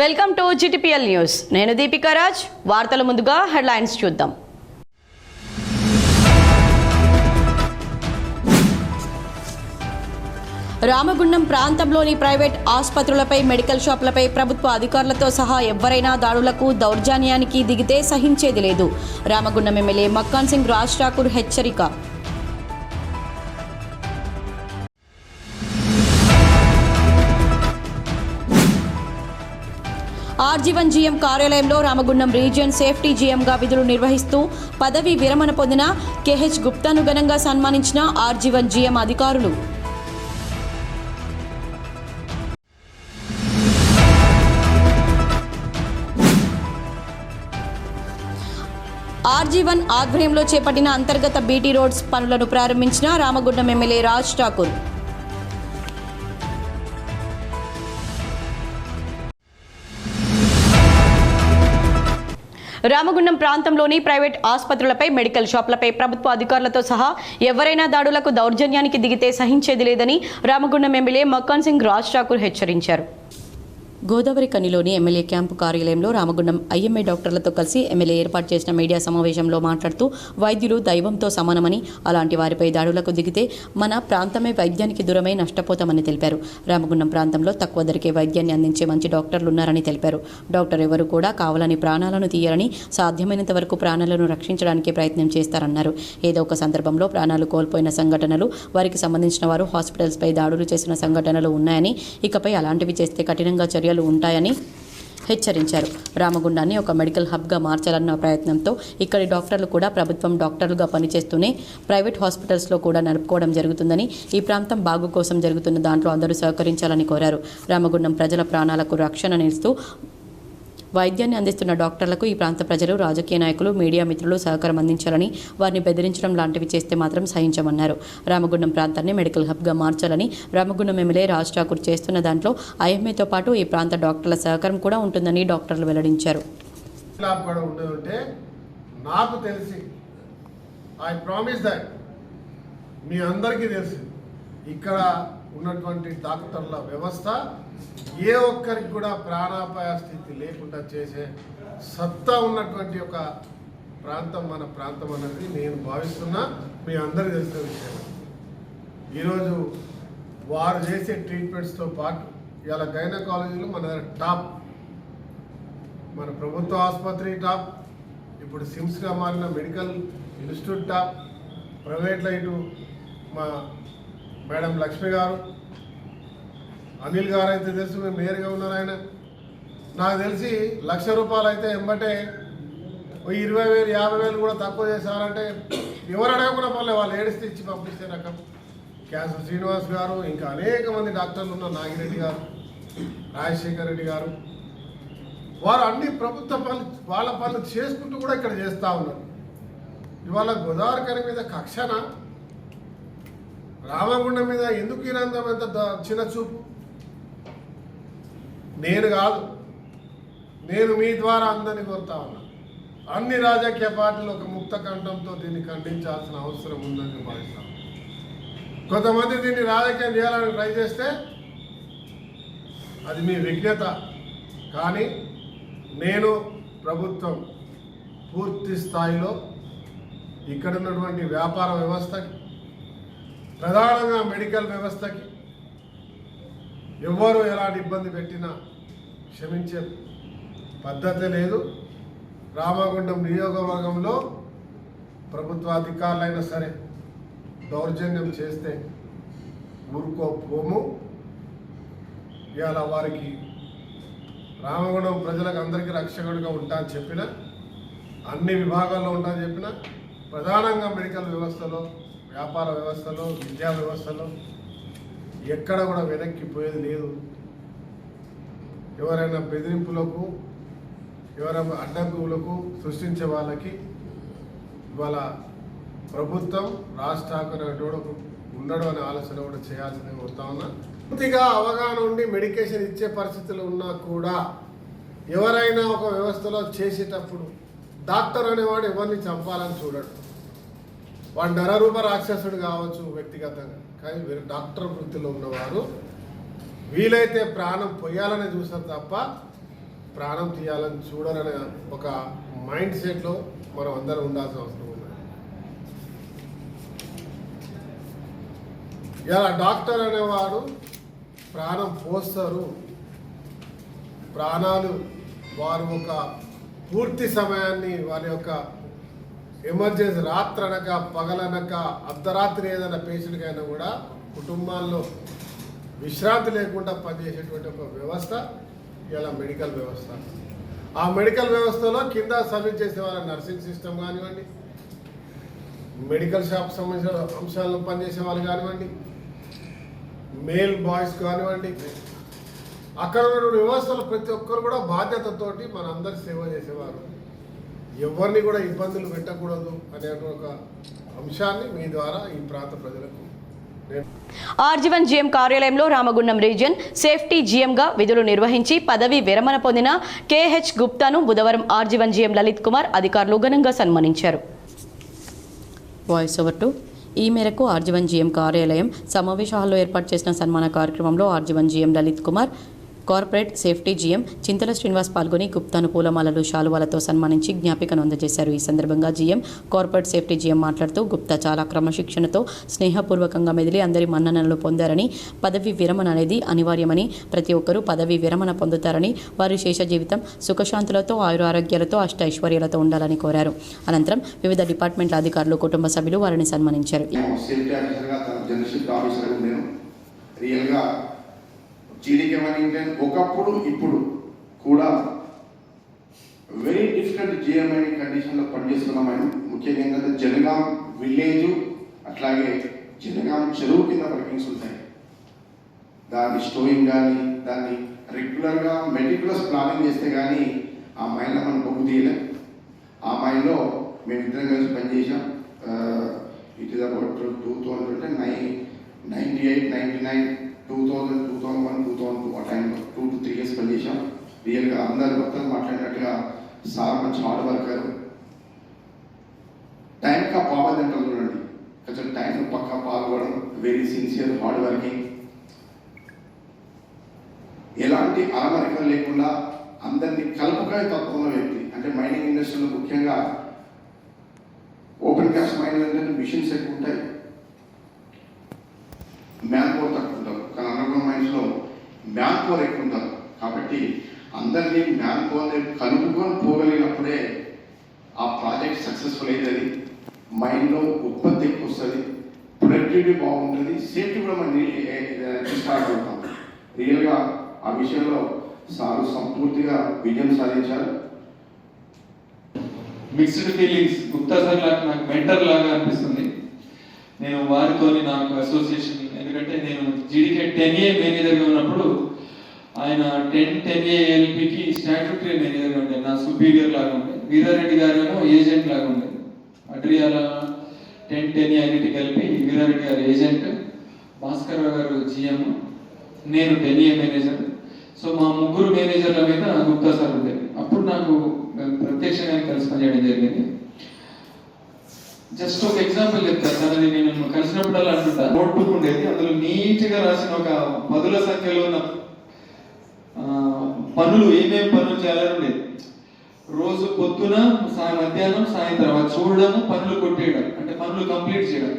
Welcome to GTPL news. నేను దీపికా రాజ్. వార్తల ముందుగా హెడ్లైన్స్ చూద్దాం. రామగుండం ప్రాంతంలోని ప్రైవేట్ ఆసుపత్రులపై, మెడికల్ షాపులపై ప్రభుత్వ అధికారులతో సహా ఎవరైనా దాడులకు, దౌర్జన్యానికి దిగితే సహించేది లేదు. రామగుండం ఎమ్మెల్యే మక్కాన్ సింగ్ రాజ్ ఠాకూర్ హెచ్చరిక. ఆర్జీవన్ జీఎం కార్యాలయంలో రామగుండం రీజియన్ సేఫ్టీ జీఎంగా విధులు నిర్వహిస్తూ పదవి విరమణ పొందిన కేహెచ్ గుప్తాను ఘనంగా సన్మానించిన ఆర్జీవన్ జీఎం అధికారులు. ఆర్జీవన్ ఆధ్వర్యంలో చేపట్టిన అంతర్గత బీటీ రోడ్స్ పనులను ప్రారంభించిన రామగుండం ఎమ్మెల్యే రాజ్ ఠాకూర్. రామగుండం ప్రాంతంలోని ప్రైవేట్ ఆసుపత్రులపై, మెడికల్ షాపులపై ప్రభుత్వ అధికారులతో సహా ఎవరైనా దాడులకు, దౌర్జన్యానికి దిగితే సహించేది లేదని రామగుండం ఎమ్మెల్యే మక్కాన్ సింగ్ రాజ్ ఠాకూర్ హెచ్చరించారు. గోదావరి కనిలోని ఎమ్మెల్యే క్యాంపు కార్యాలయంలో రామగుండం ఐఎంఏ డాక్టర్లతో కలిసి ఎమ్మెల్యే ఏర్పాటు చేసిన మీడియా సమావేశంలో మాట్లాడుతూ వైద్యులు దైవంతో సమానమని, అలాంటి వారిపై దాడులకు దిగితే మన ప్రాంతమే వైద్యానికి దూరమై నష్టపోతామని తెలిపారు. రామగుండం ప్రాంతంలో తక్కువ ధరకే వైద్యాన్ని అందించే మంచి డాక్టర్లు ఉన్నారని తెలిపారు. డాక్టర్ ఎవరు కూడా కావాలని ప్రాణాలను తీయరని, సాధ్యమైనంత వరకు ప్రాణాలను రక్షించడానికి ప్రయత్నం చేస్తారన్నారు. ఏదో ఒక సందర్భంలో ప్రాణాలు కోల్పోయిన సంఘటనలు, వారికి సంబంధించిన వారు హాస్పిటల్స్పై దాడులు చేసిన సంఘటనలు ఉన్నాయని, ఇకపై అలాంటివి చేస్తే కఠినంగా చర్యలు ఉంటాయని హెచ్చరించారు. రామగుండాన్ని ఒక మెడికల్ హబ్గా మార్చాలన్న ప్రయత్నంతో ఇక్కడి డాక్టర్లు కూడా ప్రభుత్వం డాక్టర్లుగా పనిచేస్తూనే ప్రైవేట్ హాస్పిటల్స్లో కూడా నడుపుకోవడం జరుగుతుందని, ఈ ప్రాంతం బాగు కోసం జరుగుతున్న దాంట్లో అందరూ సహకరించాలని కోరారు. రామగుండం ప్రజల ప్రాణాలకు రక్షణ నిలుస్తూ వైద్యాన్ని అందిస్తున్న డాక్టర్లకు ఈ ప్రాంత ప్రజలు, రాజకీయ నాయకులు, మీడియా మిత్రులు సహకారం అందించాలని, వారిని బెదిరించడం లాంటివి చేస్తే మాత్రం సహించమన్నారు. రామగుండం ప్రాంతాన్ని మెడికల్ హబ్గా మార్చాలని రామగుండం ఎమ్మెల్యే రాజ్ ఠాకూర్ చేస్తున్న దాంట్లో ఐఎంఏతో పాటు ఈ ప్రాంత డాక్టర్ల సహకారం కూడా ఉంటుందని డాక్టర్లు వెల్లడించారు. నాకు తెలిసి ఐ ప్రామిస్ దట్ మీ అందరికీ తెలుసు, ఇక్కడ ఉన్నటువంటి డాక్టర్ల వ్యవస్థ ఏ ఒక్కరికి కూడా ప్రాణాపాయ స్థితి లేకుండా చేసే సత్తా ఉన్నటువంటి ఒక ప్రాంతం మన ప్రాంతం అన్నది నేను భావిస్తున్నా. మీ అందరికీ తెలిసిన విషయం. ఈరోజు వారు చేసే ట్రీట్మెంట్స్తో పాటు ఇలా గైనకాలజీలో మన దగ్గర టాప్, మన ప్రభుత్వ ఆసుపత్రి టాప్, ఇప్పుడు సిమ్స్గా మారిన మెడికల్ ఇన్స్టిట్యూట్ టాప్, ప్రైవేట్లో ఇటు మా మేడం లక్ష్మి గారు, అనిల్ గారు అయితే తెలుసు, మేము మేయర్గా ఉన్నారు. ఆయన నాకు తెలిసి ₹1,00,000 అయితే ఎంబటే 20,000 50,000 కూడా తక్కువ చేశారంటే ఎవరు అడగకుండా పర్లేదు, వాళ్ళు ఏడిస్తే ఇచ్చి పంపిస్తే రకం. క్యాన్సర్ శ్రీనివాస్ గారు, ఇంకా అనేక మంది డాక్టర్లు ఉన్నారు, నాగిరెడ్డి గారు, రాజశేఖర్ రెడ్డి గారు, వారు అన్ని ప్రభుత్వ పనులు వాళ్ళ పనులు చేసుకుంటూ కూడా ఇక్కడ చేస్తూ ఉన్నారు. ఇవాళ గోదావరి కని మీద కక్షణ, రామగుండం మీద ఎందుకు ఇరందం ఎంత చిన్న చూపు? నేను కాదు, నేను మీ ద్వారా అందరినీ కోరుతా ఉన్నా. అన్ని రాజకీయ పార్టీలు ఒక ముక్త కంఠంతో దీన్ని ఖండించాల్సిన అవసరం ఉందని భావిస్తాను. కొంతమంది దీన్ని రాజకీయం చేయాలని ట్రై చేస్తే అది మీ విజ్ఞత. కానీ నేను ప్రభుత్వం పూర్తి స్థాయిలో ఇక్కడ ఉన్నటువంటి వ్యాపార వ్యవస్థకి, ప్రధానంగా మెడికల్ వ్యవస్థకి ఎవరు ఎలాంటి ఇబ్బంది పెట్టినా క్షమించే పద్ధతి లేదు. రామగుండం నియోజకవర్గంలో ప్రభుత్వ అధికారులైనా సరే దౌర్జన్యం చేస్తే ఊరుకోపోము. ఇవాళ వారికి రామగుండం ప్రజలకు అందరికీ రక్షకుడిగా ఉంటా అని చెప్పిన, అన్ని విభాగాల్లో ఉంటా అని చెప్పిన, ప్రధానంగా మెడికల్ వ్యవస్థలో, వ్యాపార వ్యవస్థలో, విద్యా వ్యవస్థలో ఎక్కడ కూడా వెనక్కిపోయేది లేదు. ఎవరైనా బెదిరింపులకు, ఎవరైనా అడ్డంకులకు సృష్టించే వాళ్ళకి ఇవాళ ప్రభుత్వం రాజ్ ఠాకూర్ ఉండడం అనే ఆలోచన కూడా చేయాల్సింది కోరుతా ఉన్నా. పూర్తిగా అవగాహన ఉండి మెడికేషన్ ఇచ్చే పరిస్థితులు ఉన్నా కూడా ఎవరైనా ఒక వ్యవస్థలో చేసేటప్పుడు డాక్టర్ అనేవాడు ఎవరిని చంపాలని చూడడు. వాడు నరరూప రాక్షసుడు కావచ్చు వ్యక్తిగతంగా, కానీ డాక్టర్ వృత్తిలో ఉన్నవారు వీలైతే ప్రాణం పోయాలని చూస్తారు తప్ప ప్రాణం తీయాలని చూడాలనే ఒక మైండ్ సెట్లో మనం అందరం ఉండాల్సిన అవసరం ఉంది. ఇలా డాక్టర్ అనేవాడు ప్రాణం పోస్తారు, ప్రాణాలు వారు ఒక పూర్తి సమయాన్ని వారి యొక్క ఎమర్జెన్సీ రాత్రనక పగలనక అర్ధరాత్రి ఏదైనా పేషెంట్కి అయినా కూడా కుటుంబాల్లో విశ్రాంతి లేకుండా పనిచేసేటువంటి ఒక వ్యవస్థ ఇలా మెడికల్ వ్యవస్థ. ఆ మెడికల్ వ్యవస్థలో కింద సర్వీస్ చేసే వాళ్ళ నర్సింగ్ సిస్టమ్ కానివ్వండి, మెడికల్ షాప్ సంబంధించిన అంశాలను పనిచేసే వాళ్ళు కానివ్వండి, మేల్ బాయ్స్ కానివ్వండి, అక్కడ ఉన్న వ్యవస్థలు ప్రతి ఒక్కరు కూడా బాధ్యతతోటి మనందరి సేవ చేసేవారు. ఎవరిని కూడా ఇబ్బందులు పెట్టకూడదు అనే ఒక అంశాన్ని మీ ద్వారా ఈ ప్రాంత ప్రజలకు ఆర్జీవన్ జీఎం కార్యాలయంలో రామగుండం రీజియన్ సేఫ్టీ జీఎంగా విధులు నిర్వహించి పదవి విరమణ పొందిన కేహెచ్ గుప్తాను బుధవారం ఆర్జీవన్ జీఎం లలిత్ కుమార్ అధికారులు ఘనంగా సన్మానించారు. వాయిస్ ఓవర్ టు ఈ మేరకు ఆర్జీవన్ జీఎం కార్యాలయం సమావేశ హాల్లో ఏర్పాటు చేసిన సన్మాన కార్యక్రమంలో R G one GM Lalith Kumar, corporate safety GM Chintala Srinivas పాల్గొని గుప్తాను పూలమాలలు శాలువాలతో సన్మానించి జ్ఞాపికను అందజేశారు. ఈ సందర్భంగా జీఎం కార్పొరేట్ సేఫ్టీ జీఎం మాట్లాడుతూ గుప్తా చాలా క్రమశిక్షణతో స్నేహపూర్వకంగా మెదిలి అందరి మన్ననలు పొందారని, పదవి విరమణ అనేది అనివార్యమని, ప్రతి ఒక్కరూ పదవి విరమణ పొందుతారని, వారి శేష జీవితం సుఖశాంతులతో ఆయురారోగ్యాలతో అష్టైశ్వర్యాలతో ఉండాలని కోరారు. అనంతరం వివిధ డిపార్ట్మెంట్ల అధికారులు, కుటుంబ సభ్యులు వారిని సన్మానించారు. జీడీకే ఒకప్పుడు ఇప్పుడు కూడా వెరీ డిఫికల్ట్ జిఎంఐ కండిషన్లో పనిచేస్తున్నాం. ఆయన ముఖ్యంగా ఏంటంటే జనగాం విలేజ్ అట్లాగే జనగాం చెరువు కింద వర్కింగ్స్ ఉంటాయి. దాన్ని స్టోయింగ్ కానీ దాన్ని రెగ్యులర్గా మెటిక్యులస్ ప్లానింగ్ చేస్తే కానీ ఆ మైండ్లో మనం బొగ్గు తీయలేం. ఆ మైండ్లో మేమిద్దరం కలిసి పనిచేసాం. ఇట్ ఈస్ అబౌట్ 2098, 99, 2000, 2001, 2002 ఆ టైంలో 2 to 3 years పనిచేసాం. రియల్గా అందరు భక్తులు మాట్లాడినట్టుగా సార్ మంచి హార్డ్ వర్కర్, టైంకా పాపది అంటారు చూడండి, కొంచెం టైం పక్కా పాల్గొనడం, వెరీ సిన్సియర్, హార్డ్ వర్కింగ్, ఎలాంటి అలమరికలు లేకుండా అందరినీ కలుపుకాయ తత్వంలో వ్యక్తి. అంటే మైనింగ్ ఇండస్ట్రీలో ముఖ్యంగా ఓపెన్ కాస్ట్ మైనింగ్ అంటే మిషన్స్ ఎక్కువ ఉంటాయి, మ్యాన్ పవర్ తక్కువ ఉంటారు. కానీ అండర్గ్రౌండ్ మైన్స్లో మ్యాన్ పవర్ ఎక్కువ ఉంటారు. కాబట్టి అందరినీ మ్యాన్ పవర్ని కలుపుకొని పోగలిగినప్పుడే ఆ ప్రాజెక్ట్ సక్సెస్ఫుల్ అవుతుంది, మైండ్లో ఉత్పత్తి ఎక్కువ వస్తుంది, ప్రొడక్టివిటీ బాగుంటుంది, సేఫ్టీ కూడా మనం తీసుకోగలుగుతాం. రియల్గా ఆ విషయంలో సారు సంపూర్తిగా విజయం సాధించారు. Mixed feelings. గుప్తా సార్ నాకు మెంటర్ లాగా అనిపిస్తుంది. నేను వారితో నాకు అసోసియేషన్, ఎందుకంటే నేను జీడీకే 10A మేనేజర్గా ఉన్నప్పుడు ఆయన 10A ఎల్పీకి స్టాట్యూటరీ మేనేజర్గా ఉండే, నా సుపీరియర్ లాగా ఉండే. వీరారెడ్డి గారు ఏజెంట్ లాగా ఉండే. అడ్రియాల 10A అన్నిటి కలిపి వీరారెడ్డి గారు ఏజెంట్, భాస్కర్ గారు జిఎం, నేను 10A మేనేజర్. సో మా ముగ్గురు మేనేజర్ల మీద గుప్తా సార్ ఉండేది. అప్పుడు నాకు ప్రత్యక్షంగా కలిసి పనిచేయడం జరిగింది. జస్ట్ ఒక ఎగ్జాంపుల్ చెప్తాను. తనని నేను కలిసినప్పుడల్లా అంటుంటా, నోట్బుక్ ఉండేది, అందులో నీట్గా రాసిన ఒక 10ల సంఖ్యలో ఉన్న పనులు, ఏమేమి పనులు చేయాలని ఉండేది. రోజు పొద్దున, మధ్యాహ్నం, సాయంత్రం అది చూడడం, పనులు కొట్టేయడం, అంటే పనులు కంప్లీట్ చేయడం.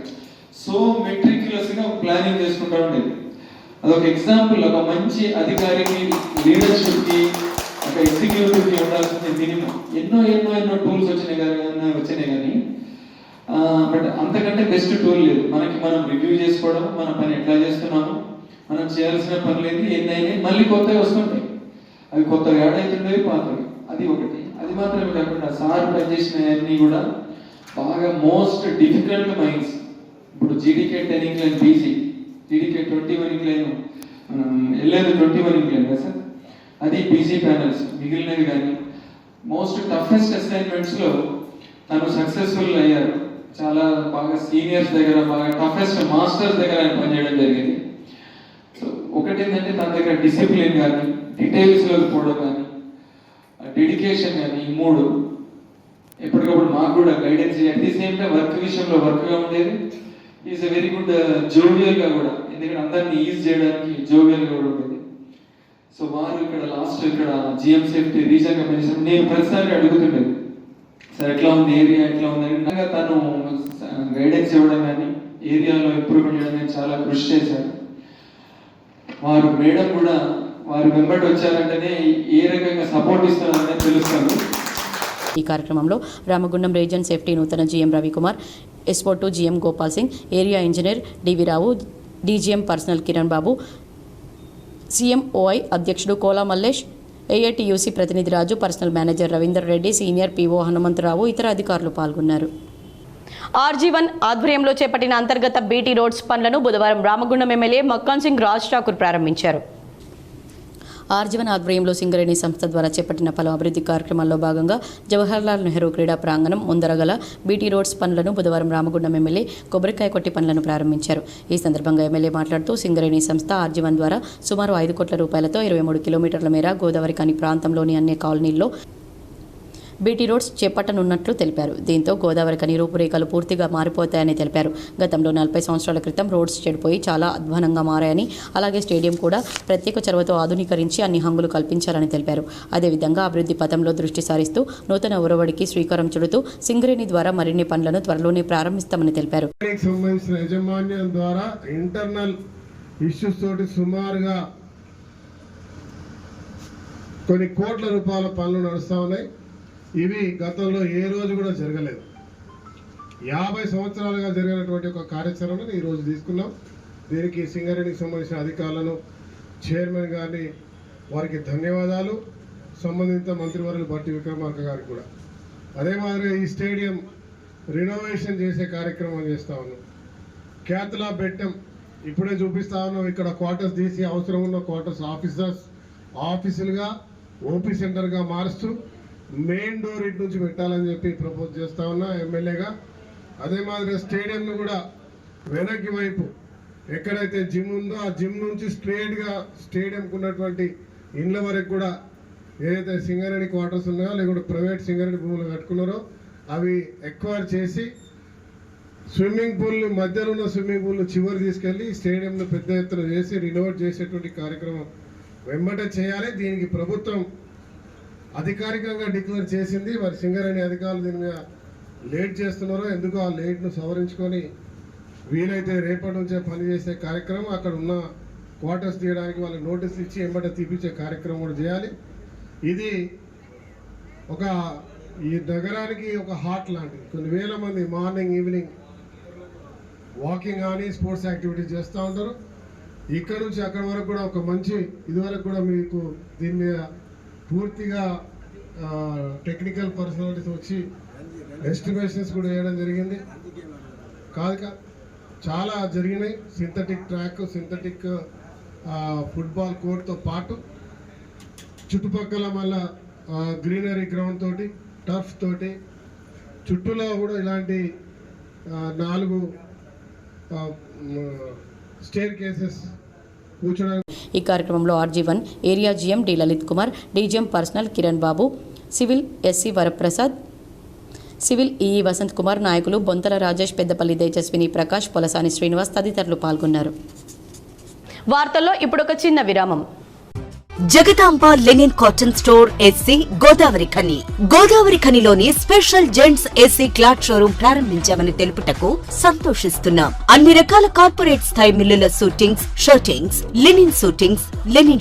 సో మెట్రిక్యులస్గా ప్లానింగ్ చేసుకుంటూ ఉండేది. అదొక ఎగ్జాంపుల్. ఒక మంచి అధికారికి, లీడర్షిప్కి, ఒక ఎగ్జిక్యూటివ్కి ఉండాల్సింది మినిమం. ఎన్నో టూల్స్ వచ్చినాయి కానీ బట్ అంతకంటే బెస్ట్ టూల్ లేదు. మనం రివ్యూ చేసుకోవడం, మన పని ఎట్లా చేస్తున్నాము, మనం చేయాల్సిన పనులు ఏంటి, ఎన్నైనాయి, మళ్ళీ కొత్తవి వస్తుంటాయి. అవి కొత్తగా యాడ్ అవుతుండేవి, పాతవి. అది ఒకటి. అది మాత్రమే కాకుండా సార్ పనిచేసినవన్నీ కూడా బాగా మోస్ట్ డిఫికల్ట్ మైన్స్. ఇప్పుడు GDK 10 incline BC, GDK 21 incline వెళ్ళేది 21 ఇంక్లైన్ కదా సార్, అది బీసీ ప్యానల్స్. మిగిలినవి కానీ మోస్ట్ టఫెస్ట్ అసైన్మెంట్స్లో తను సక్సెస్ఫుల్ అయ్యారు. చాలా బాగా సీనియర్స్ దగ్గర, బాగా టఫెస్ట్ మాస్టర్స్ దగ్గర ఆయన పనిచేయడం జరిగింది. సో ఒకటి ఏంటంటే తన దగ్గర డిసిప్లిన్ కానీ, డీటెయిల్స్లోకి పోవడం కానీ, డెడికేషన్ కానీ, ఈ మూడు ఎప్పటికప్పుడు మాకు కూడా guidance. At the same time work విషయంలో వర్క్గా ఉండేది. ఈజ్ ఎ వెరీ గుడ్ జోవియల్గా కూడా, ఎందుకంటే అందరినీ ఈజ్ చేయడానికి జోవియల్గా కూడా ఉండేది. సో వారు ఇక్కడ లాస్ట్ ఇక్కడ జిఎం సేఫ్టీ రీజన్గా పనిచేసిన నేను ప్రతిసారి అడుగుతుండేది, సార్ ఎట్లా ఉంది ఏరియా ఎట్లా ఉందని. తను గైడెన్స్ ఇవ్వడం కానీ ఏరియాలో ఇంప్రూవ్మెంట్ చేయడం కానీ చాలా కృషి చేశారు. వారు మేడం కూడా వారు వెంబడి వచ్చారంటేనే ఏ రకంగా సపోర్ట్ ఇస్తున్నారనే తెలుస్తుంది. ఈ కార్యక్రమంలో రామగుండం రీజన్ సేఫ్టీ నూతన GM Ravikumar, SO2 GM Gopal Singh, area engineer DV Rao, DGM personnel Kiran Babu, CMOI అధ్యక్షుడు కోలా మల్లేష్, ఏఐటియూసీ ప్రతినిధి Raju, personnel manager Ravinder Reddy, senior PO Hanumantharao ఇతర అధికారులు పాల్గొన్నారు. RG1 ఆధ్వర్యంలో చేపట్టిన అంతర్గత బీటీ రోడ్స్ పనులను బుధవారం రామగుండం ఎమ్మెల్యే మక్కాన్ సింగ్ రాజ్ ఠాకూర్ ప్రారంభించారు. RG1 ఆధ్వర్యంలో సింగరేణి సంస్థ ద్వారా చేపట్టిన పలు అభివృద్ధి కార్యక్రమాల్లో భాగంగా జవహర్లాల్ నెహ్రూ క్రీడా ప్రాంగణం ముందరగల బీటీ రోడ్స్ పనులను బుధవారం రామగుండం ఎమ్మెల్యే కొబ్బరికాయ కొట్టి పనులను ప్రారంభించారు. ఈ సందర్భంగా ఎమ్మెల్యే మాట్లాడుతూ సింగరేణి సంస్థ RG1 ద్వారా సుమారు 5 కోట్ల రూపాయలతో 23 కిలోమీటర్ల మేర గోదావరి కని ప్రాంతంలోని అన్ని కాలనీల్లో బీటీ రోడ్స్ చేపట్టనున్నట్లు తెలిపారు. దీంతో గోదావరి కని రూపురేఖలు పూర్తిగా మారిపోతాయని తెలిపారు. గతంలో 40 సంవత్సరాల క్రితం రోడ్స్ చెడిపోయి చాలా అధ్వానంగా మారాయని, అలాగే స్టేడియం కూడా ప్రత్యేక చొరవతో ఆధునీకరించి అన్ని హంగులు కల్పించాలని తెలిపారు. అదేవిధంగా అభివృద్ధి పథంలో దృష్టి సారిస్తూ నూతన ఒరవడికి శ్రీకారం చుడుతూ సింగరేణి ద్వారా మరిన్ని పనులను త్వరలోనే ప్రారంభిస్తామని తెలిపారు. సంబంధించిన యాజమాన్యం ద్వారా ఇంటర్నల్ ఇష్యూస్ తోటి సుమారుగా కొన్ని కోట్ల రూపాయల పనులు నడుస్తూ ఉన్నాయి. ఇవి గతంలో ఏ రోజు కూడా జరగలేదు. 50 సంవత్సరాలుగా జరిగినటువంటి ఒక కార్యాచరణను ఈరోజు తీసుకున్నాం. దీనికి సింగరేణికి సంబంధించిన అధికారులను, చైర్మన్ గారిని వారికి ధన్యవాదాలు, సంబంధిత మంత్రివర్యులు బట్టి విక్రమార్క గారికి కూడా. అదే మాదిరిగా ఈ స్టేడియం రినోవేషన్ చేసే కార్యక్రమం చేస్తూ ఉన్నాం. క్యాతలా బెట్టం ఇప్పుడే చూపిస్తా ఉన్నాం. ఇక్కడ క్వార్టర్స్ తీసి అవసరం ఉన్న క్వార్టర్స్ ఆఫీసులుగా ఓపీ సెంటర్గా మారుస్తూ మెయిన్ డోర్ ఇటు నుంచి పెట్టాలని చెప్పి ప్రపోజ్ చేస్తా ఉన్నా ఎమ్మెల్యేగా. అదే మాదిరిగా స్టేడియంను కూడా వెనక్కి వైపు ఎక్కడైతే జిమ్ ఉందో ఆ జిమ్ నుంచి స్ట్రేట్గా స్టేడియంకు ఉన్నటువంటి ఇండ్ల వరకు కూడా ఏదైతే సింగరేణి క్వార్టర్స్ ఉన్నాయో లేకుంటే ప్రైవేట్ సింగరేణి భూములు కట్టుకున్నారో అవి ఎక్వైర్ చేసి స్విమ్మింగ్ పూల్ మధ్యలో ఉన్న స్విమ్మింగ్ పూల్ చివరి తీసుకెళ్ళి స్టేడియంను పెద్ద ఎత్తున చేసి రినోవేట్ చేసేటువంటి కార్యక్రమం వెంబటే చేయాలి. దీనికి ప్రభుత్వం అధికారికంగా డిక్లేర్ చేసింది. మరి సింగరేణి అధికారులు దీని మీద లేట్ చేస్తున్నారో ఎందుకో ఆ లేట్ను సవరించుకొని వీలైతే రేపటి నుంచే పనిచేసే కార్యక్రమం, అక్కడ ఉన్న క్వార్టర్స్ తీయడానికి వాళ్ళకి నోటీసులు ఇచ్చి వెంబట తీపించే కార్యక్రమం కూడా చేయాలి. ఇది ఈ నగరానికి ఒక హార్ట్ లాంటిది. కొన్ని వేల మంది మార్నింగ్ ఈవినింగ్ వాకింగ్ కానీ స్పోర్ట్స్ యాక్టివిటీస్ చేస్తూ ఉంటారు. ఇక్కడ నుంచి అక్కడ వరకు కూడా ఒక మంచి ఇదివరకు కూడా మీకు దీని మీద పూర్తిగా టెక్నికల్ పర్సనాలిటీస్ వచ్చి ఎస్టిమేషన్స్ కూడా వేయడం జరిగింది. కాదు చాలా జరిగినాయి. సింథటిక్ ట్రాక్, సింథటిక్ ఫుట్బాల్ కోర్ట్తో పాటు చుట్టుపక్కల మళ్ళా గ్రీనరీ గ్రౌండ్ తోటి, టర్ఫ్ తోటి, చుట్టూలో కూడా ఇలాంటి 4 స్టేర్ కేసెస్ కూర్చోడానికి. ఈ కార్యక్రమంలో RG1 area GM D Lalith Kumar, DGM personnel Kiran Babu, civil SE Varaprasad, civil EE Vasanth Kumar, నాయకులు బొంతల రాజేష్, పెద్దపల్లి తేజస్విని ప్రకాష్, పొలసాని శ్రీనివాస్ తదితరులు పాల్గొన్నారు. వార్తల్లో ఇప్పుడు ఒక చిన్న విరామం. Jagadamba linen cotton store AC Godavarikhani. గోదావరి ఖనిలోని special gents AC cloth showroom ప్రారంభించామని తెలుపుటకు సంతోషిస్తున్నాం. అన్ని రకాల కార్పొరేట్ స్థాయి మిల్లుల సూటింగ్స్, షర్టింగ్స్, లెనిన్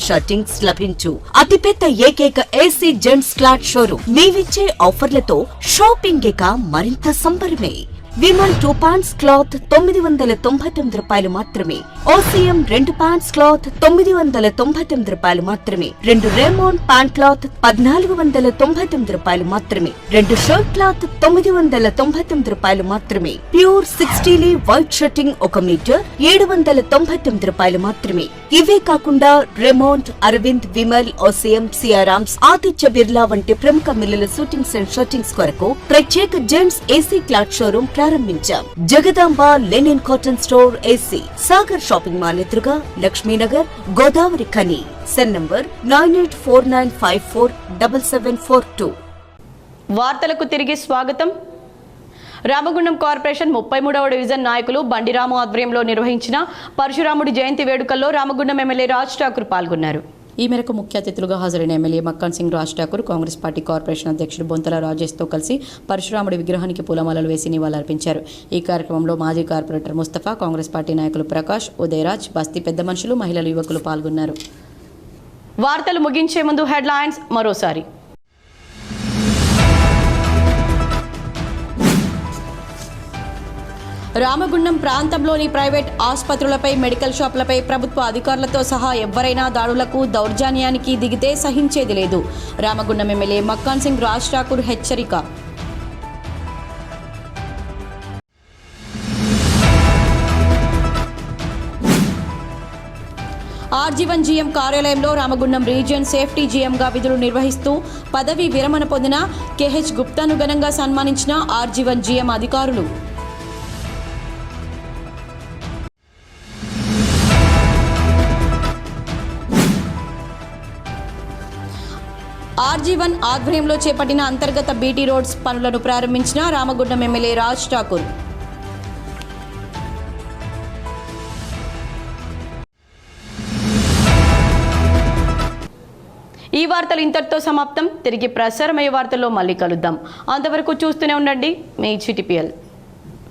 షర్టింగ్స్ లభించు అతిపెద్ద ఏకైక ఏసీ జెంట్స్ క్లాత్ షోరూమ్. మేమిచ్చే ఆఫర్లతో షాపింగ్ ఇక మరింత సంబరమే. విమల్ 2 పాంట్స్ క్లాత్ 999 రూపాయలు మాత్రమే. ఓసీఎం 2 పాంట్స్ క్లాత్ 999 రూపాయలు మాత్రమే. 2 రేమోన్ ప్యాంట్ క్లాత్ 1499 రూపాయలు మాత్రమే. 2 షర్ట్ క్లాత్ 999 రూపాయలు మాత్రమే. ప్యూర్ 60 వైట్ షర్టింగ్ 1 మీటర్ 799 రూపాయలు మాత్రమే. ఇవే కాకుండా రెమోంట్, అరవింద్, విమల్, ఓసీఎం, సియారామ్స్, ఆదిత్య బిర్లా వంటి ప్రముఖ మిల్లుల షూటింగ్స్ అండ్ షర్టింగ్స్ కొరకు ప్రత్యేక జెంట్స్ ఏసీ క్లాత్ షోరూమ్ ప్రారంభించాం. Jagadamba linen cotton store AC, Sagar shopping mall ఎదురుగా, Lakshminagar, Godavarikhani. Cell number 9849547742. వార్తలకు తిరిగి స్వాగతం. రామగుండం కార్పొరేషన్ 33వ డివిజన్ నాయకులు బండిరాము ఆధ్వర్యంలో నిర్వహించిన పరశురాముడి జయంతి వేడుకల్లో రామగుండం ఎమ్మెల్యే రాజ్ ఠాకూర్ పాల్గొన్నారు. ఈ మేరకు ముఖ్య అతిథులుగా హాజరైన MLA Makkan Singh Raj Thakur, Congress party corporation అధ్యక్షుడు బొంతల రాజేష్తో కలిసి పరశురాముడి విగ్రహానికి పూలమాలలు వేసి నివాళులర్పించారు. ఈ కార్యక్రమంలో మాజీ కార్పొరేటర్ ముస్తఫా, కాంగ్రెస్ పార్టీ నాయకులు ప్రకాష్, ఉదయరాజ్, బస్తీ పెద్ద మనుషులు, మహిళలు, యువకులు పాల్గొన్నారు. వార్తలు ముగించే ముందు హెడ్లైన్స్ మరోసారి. రామగుండం ప్రాంతంలోని ప్రైవేట్ ఆసుపత్రులపై, మెడికల్ షాపులపై ప్రభుత్వ అధికారులతో సహా ఎవరైనా దాడులకు, దౌర్జన్యానికి దిగితే సహించేది లేదు. రామగుండం ఎమ్మెల్యే మక్కన్ సింగ్ రాజ్ ఠాకూర్ హెచ్చరిక. ఆర్జీవన్ జీఎం కార్యాలయంలో రామగుండం రీజియన్ సేఫ్టీ జీఎంగా విధులు నిర్వహిస్తూ పదవీ విరమణ పొందిన కేహెచ్ గుప్తాను ఘనంగా సన్మానించిన ఆర్జీవన్ జీఎం అధికారులు. ఆర్జీవన్ ఆధ్వర్యంలో చేపట్టిన అంతర్గత బీటీ రోడ్స్ పనులను ప్రారంభించిన రామగుండం ఎమ్మెల్యే రాజ్ ఠాకూర్. ఈ వార్తలు ఇంతటితో సమాప్తం. తిరిగి ప్రసారమయ్యే వార్తల్లో మళ్ళీ కలుద్దాం. అంతవరకు చూస్తూనే ఉండండి మీ GTPL.